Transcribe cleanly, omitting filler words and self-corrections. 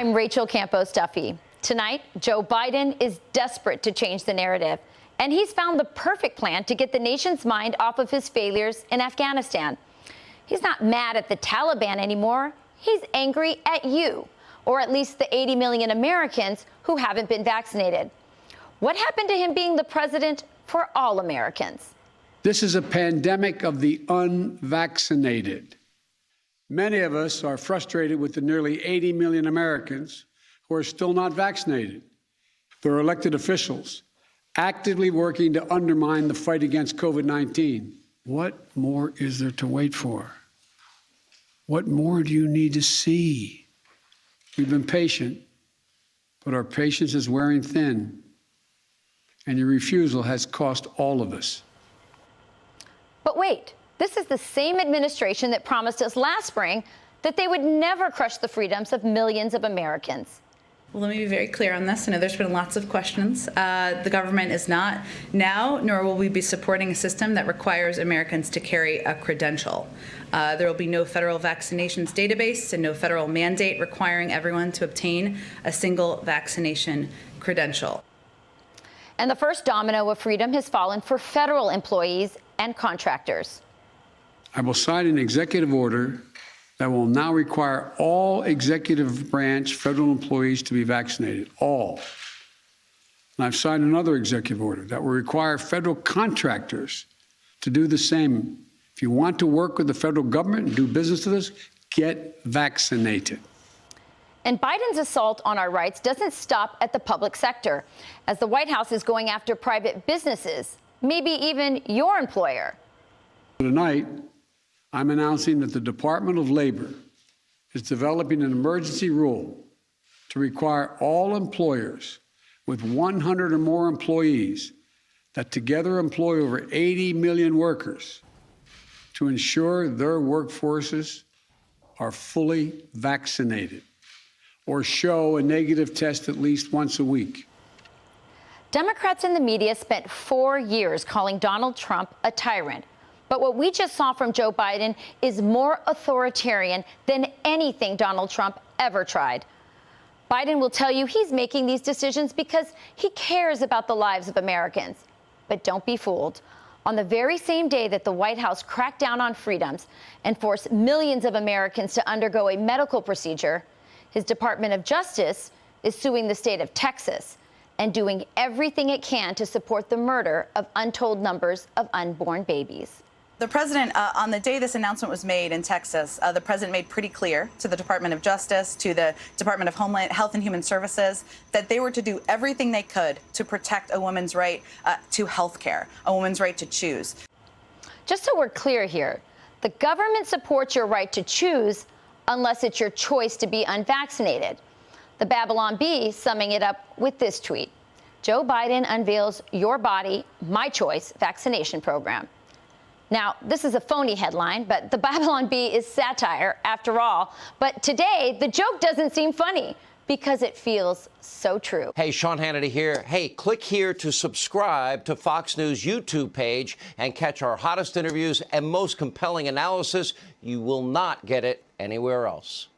I'm Rachel Campos-Duffy. Tonight, Joe Biden is desperate to change the narrative, and he's found the perfect plan to get the nation's mind off of his failures in Afghanistan. He's not mad at the Taliban anymore. He's angry at you, or at least the 80 million Americans who haven't been vaccinated. What happened to him being the president for all Americans? This is a pandemic of the unvaccinated. Many of us are frustrated with the nearly 80 million Americans who are still not vaccinated. There are elected officials actively working to undermine the fight against COVID-19. What more is there to wait for? What more do you need to see? We've been patient, but our patience is wearing thin, and your refusal has cost all of us. But wait, this is the same administration that promised us last spring that they would never crush the freedoms of millions of Americans. Well, let me be very clear on this. I know there's been lots of questions. The government is not now, nor will we be supporting a system that requires Americans to carry a credential. There will be no federal vaccinations database and no federal mandate requiring everyone to obtain a single vaccination credential. And the first domino of freedom has fallen for federal employees and contractors. I will sign an executive order that will now require all executive branch federal employees to be vaccinated, all. And I've signed another executive order that will require federal contractors to do the same. If you want to work with the federal government and do business with us, get vaccinated. And Biden's assault on our rights doesn't stop at the public sector, as the White House is going after private businesses, maybe even your employer. Tonight, I'm announcing that the Department of Labor is developing an emergency rule to require all employers with 100 or more employees that together employ over 80 million workers to ensure their workforces are fully vaccinated or show a negative test at least once a week. Democrats in the media spent 4 years calling Donald Trump a tyrant. But what we just saw from Joe Biden is more authoritarian than anything Donald Trump ever tried. Biden will tell you he's making these decisions because he cares about the lives of Americans. But don't be fooled. On the very same day that the White House cracked down on freedoms and forced millions of Americans to undergo a medical procedure, his Department of Justice is suing the state of Texas and doing everything it can to support the murder of untold numbers of unborn babies. The president, on the day this announcement was made in Texas, the president made pretty clear to the Department of Justice, to the Department of Homeland Health and Human Services, that they were to do everything they could to protect a woman's right to health care, a woman's right to choose. Just so we're clear here, the government supports your right to choose unless it's your choice to be unvaccinated. The Babylon Bee summing it up with this tweet. Joe Biden unveils Your Body, My Choice vaccination program. Now, this is a phony headline, but the Babylon Bee is satire after all. But today, the joke doesn't seem funny because it feels so true. Hey, Sean Hannity here. Hey, click here to subscribe to Fox News YouTube page and catch our hottest interviews and most compelling analysis. You will not get it anywhere else.